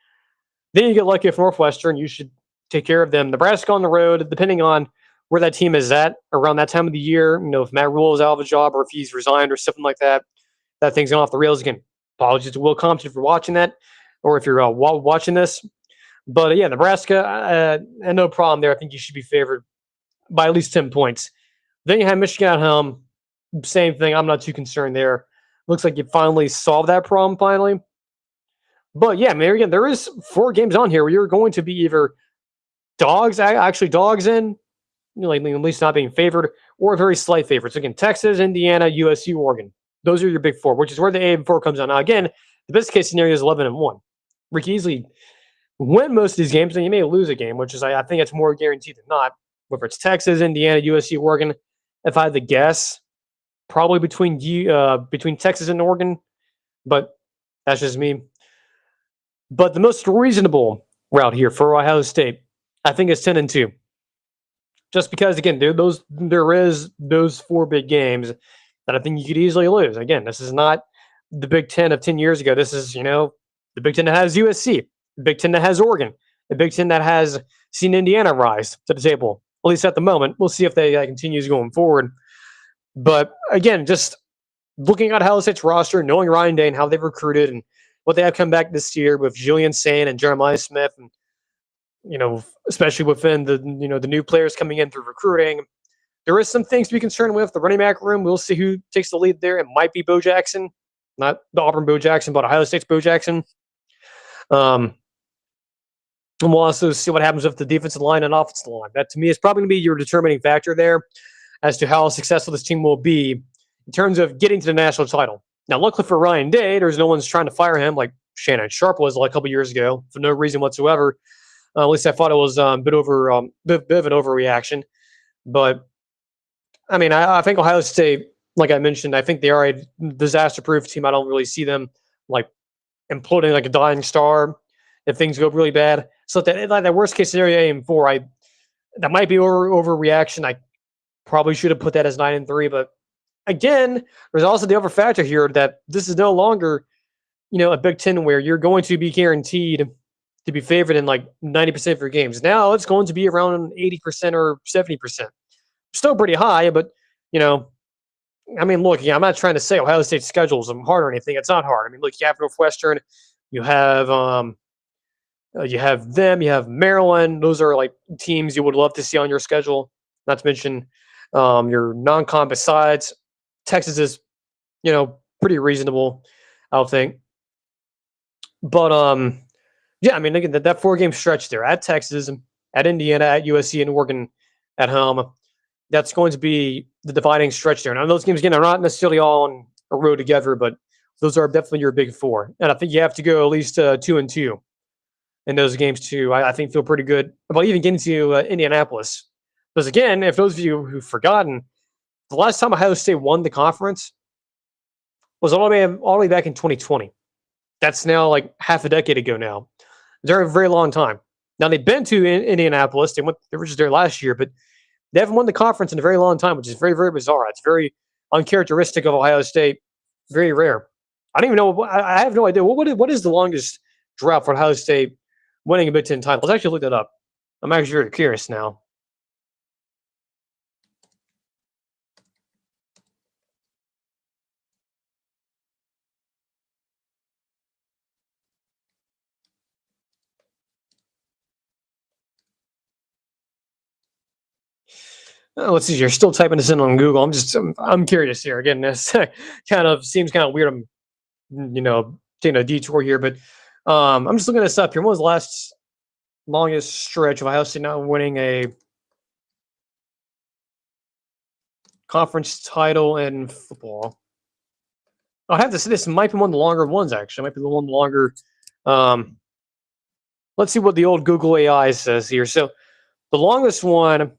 Then you get lucky if Northwestern, you should take care of them. Nebraska on the road, depending on where that team is at around that time of the year, if Matt Rule is out of a job or if he's resigned or something like that, that thing's going off the rails again. Apologies to Will Compton for watching that, or if you're watching this. But yeah, Nebraska, and no problem there. I think you should be favored by at least 10 points. Then you have Michigan at home. Same thing. I'm not too concerned there. Looks like you finally solved that problem finally. But yeah, man, again, there is 4 games on here where you're going to be either dogs in, like at least not being favored, or very slight favorites. Again, Texas, Indiana, USC, Oregon. Those are your big 4, which is where the 8-4 comes out. Now, again, the best case scenario is 11-1. We can easily win most of these games, and you may lose a game, which is I think it's more guaranteed than not. Whether it's Texas, Indiana, USC, Oregon, if I had to guess, probably between Texas and Oregon, but that's just me. But the most reasonable route here for Ohio State, I think, is 10-2. Just because, again, there is those 4 big games that I think you could easily lose. Again, this is not the Big Ten of 10 years ago. This is, the Big Ten that has USC, the Big Ten that has Oregon, the Big Ten that has seen Indiana rise to the table, at least at the moment. We'll see if they continues going forward. But again, just looking at Ohio State's roster, knowing Ryan Day and how they've recruited and what they have come back this year with Julian Sain and Jeremiah Smith, and especially within the the new players coming in through recruiting, there is some things to be concerned with. The running back room, we'll see who takes the lead there. It might be Bo Jackson, not the Auburn Bo Jackson, but Ohio State's Bo Jackson. And we'll also see what happens with the defensive line and offensive line. That, to me, is probably going to be your determining factor there as to how successful this team will be in terms of getting to the national title. Now, luckily for Ryan Day, there's no one's trying to fire him like Shannon Sharp was like a couple years ago for no reason whatsoever. At least I thought it was a bit of an overreaction. But, I mean, I think Ohio State, like I mentioned, I think they are a disaster-proof team. I don't really see them like imploding like a dying star if things go really bad. So that worst-case scenario, 8-4, that might be overreaction. I probably should have put that as 9-3, but again, there's also the other factor here that this is no longer, a Big Ten where you're going to be guaranteed to be favored in like 90% of your games. Now it's going to be around 80% or 70%. Still pretty high, but I mean, look, I'm not trying to say Ohio State's schedule is hard or anything. It's not hard. I mean, look, you have Northwestern, you have them, you have Maryland. Those are like teams you would love to see on your schedule. Not to mention your non-con besides. Texas is, pretty reasonable, I would think. But yeah, I mean, again, that 4-game stretch there at Texas, at Indiana, at USC, and Oregon at home, that's going to be the dividing stretch there. Now, those games, again, are not necessarily all on a road together, but those are definitely your big 4. And I think you have to go at least 2-2 in those games too. I think feel pretty good about even getting to Indianapolis. Because again, if those of you who've forgotten, the last time Ohio State won the conference was all the way back in 2020. That's now like half a decade ago now. It's a very long time. Now, they've been to Indianapolis. They were just there last year, but they haven't won the conference in a very long time, which is very, very bizarre. It's very uncharacteristic of Ohio State. Very rare. I don't even know. I have no idea. What is the longest drought for Ohio State winning a Big Ten title? Let's actually look that up. I'm actually very curious now. Let's see. You're still typing this in on Google. I'm curious here. Again, this seems kind of weird. I'm taking a detour here, but I'm just looking this up here. When was the longest stretch of Ohio State not winning a conference title in football? I have to say this might be one of the longer ones. Actually, it might be the one longer. Let's see what the old Google AI says here. So the longest one.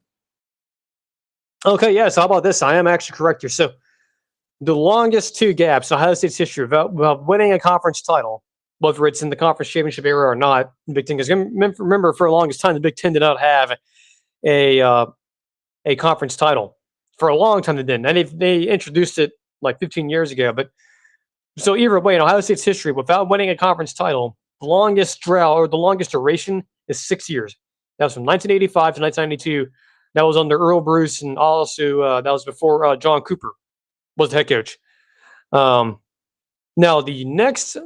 Okay, yeah, so how about this? I am actually correct here. So the longest 2 gaps in Ohio State's history about winning a conference title whether it's in the conference championship era or not. The Big Ten, because remember, for the longest time, the Big Ten did not have a conference title. For a long time, they didn't. And they introduced it like 15 years ago. But so either way, in Ohio State's history, without winning a conference title, the longest drought or the longest duration is 6 years. That was from 1985 to 1992. That was under Earl Bruce, and also that was before John Cooper was the head coach. Now, the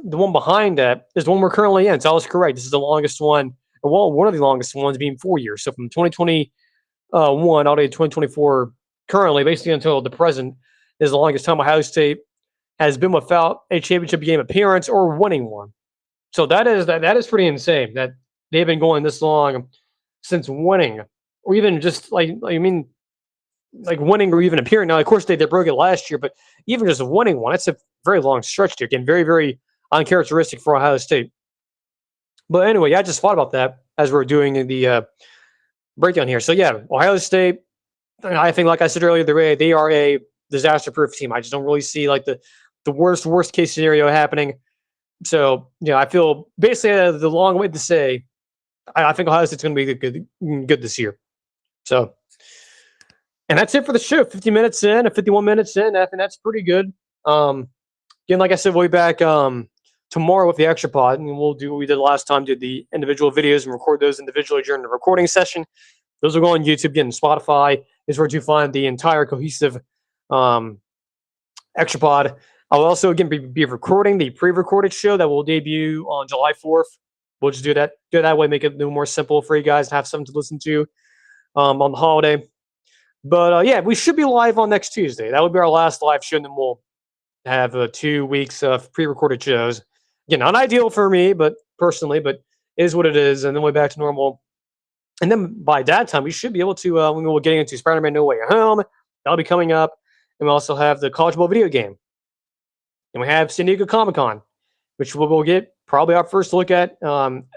one behind that is the one we're currently in. So I was correct. This is the longest one, or well, one of the longest ones being 4 years. So from 2021 all the way to 2024, currently, basically until the present, is the longest time Ohio State has been without a championship game appearance or winning one. So that is pretty insane that they've been going this long since winning, or even just like winning or even appearing. Now, of course, they broke it last year, but even just winning one, that's a very long stretch there. Again, very, very uncharacteristic for Ohio State. But anyway, I just thought about that as we're doing the breakdown here. So yeah, Ohio State, I think, like I said earlier, they are a disaster-proof team. I just don't really see like the worst case scenario happening. So I feel basically the long way to say I think Ohio State's going to be good this year. So, and that's it for the show. 50 minutes in, 51 minutes in. I think that's pretty good. Again, like I said, we'll be back tomorrow with the extra pod, and we'll do what we did last time, do the individual videos and record those individually during the recording session. Those will go on YouTube. Again, Spotify is where you find the entire cohesive extra pod. I'll also, again, be recording the pre-recorded show that will debut on July 4th. We'll just do that way, make it a little more simple for you guys to have something to listen to on the holiday. But yeah, we should be live on next Tuesday. That would be our last live show, and then we'll have 2 weeks of pre-recorded shows. Again, not ideal for me, but personally, but it is what it is, and then we're back to normal. And then by that time, we should be able to, when we're getting into Spider-Man No Way Home, that'll be coming up. And we also have the College Bowl video game. And we have San Diego Comic-Con, which we'll get probably our first look at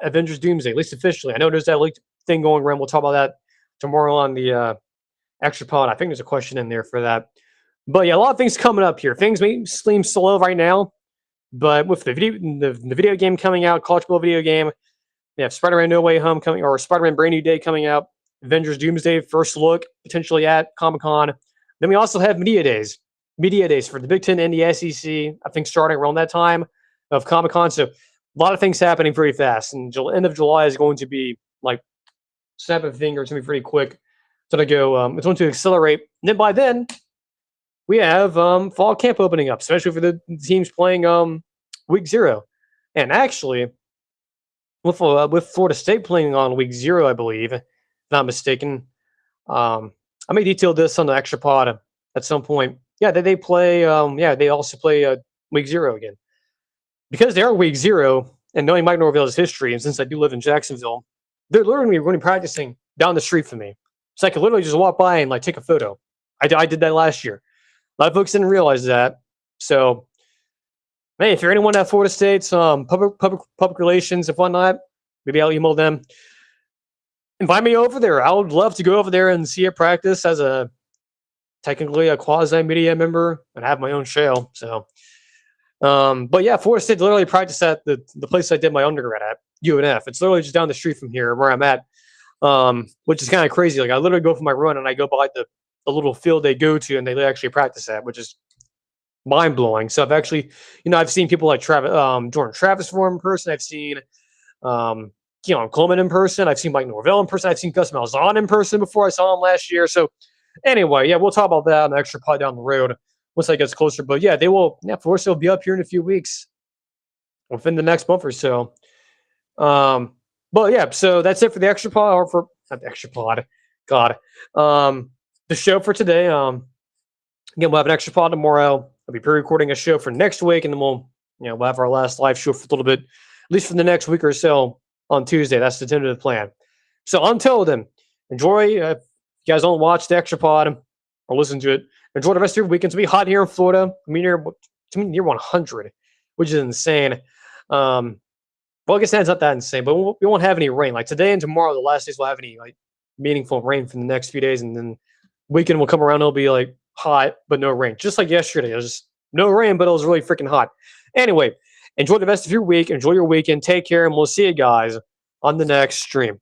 Avengers Doomsday, at least officially. I know there's that leaked thing going around. We'll talk about that tomorrow on the extra pod. I think there's a question in there for that. But yeah, a lot of things coming up here. Things may seem slow right now, but with the video game coming out, College Bowl video game, we have Spider-Man No Way Home coming, or Spider-Man Brand New Day coming out, Avengers Doomsday, first look potentially at Comic-Con. Then we also have media days for the Big Ten and the SEC, I think starting around that time of Comic-Con. So a lot of things happening pretty fast. And end of July is going to be like snap of a finger. It's going to be pretty quick. It's going to go, it's going to accelerate. And then by then, we have fall camp opening up, especially for the teams playing week 0. And actually, with Florida State playing on week 0, I believe, if not mistaken, I may detail this on the extra pod at some point. Yeah, they play. They also play week 0 again, because they are week 0. And knowing Mike Norvell's history, and since I do live in Jacksonville, they're literally going to be practicing down the street from me. So I could literally just walk by and like take a photo. I did that last year. A lot of folks didn't realize that. So, hey, if you're anyone at Florida State's public relations and whatnot, maybe I'll email them. Invite me over there. I would love to go over there and see a practice as technically a quasi-media member and have my own show. So, but yeah, Florida State literally practiced at the place I did my undergrad at, UNF. It's literally just down the street from here where I'm at, which is kind of crazy. Like I literally go for my run and I go by the little field they go to and they actually practice at, which is mind blowing. So I've actually, I've seen people like Jordan Travis for in person. I've seen, Keon Coleman in person. I've seen Mike Norvell in person. I've seen Gus Malzahn in person before. I saw him last year. So anyway, yeah, we'll talk about that on the extra pod down the road once that gets closer. But yeah, Florida State will be up here in a few weeks, within the next month or so. But yeah, so that's it for the extra pod, or for not the extra pod. God. The show for today. Again, we'll have an extra pod tomorrow. I'll be pre-recording a show for next week, and then we'll have our last live show for a little bit, at least for the next week or so on Tuesday. That's the tentative plan. So until then, enjoy. If you guys don't watch the extra pod or listen to it, enjoy the rest of your weekend. It's going to be hot here in Florida. I mean, near 100, which is insane. Well, I guess that's not that insane, but we won't have any rain. Like today and tomorrow, the last days we'll have any like meaningful rain for the next few days, and then weekend will come around. It'll be like hot, but no rain. Just like yesterday, it was just no rain, but it was really freaking hot. Anyway, Enjoy the rest of your week. Enjoy your weekend. Take care, and we'll see you guys on the next stream.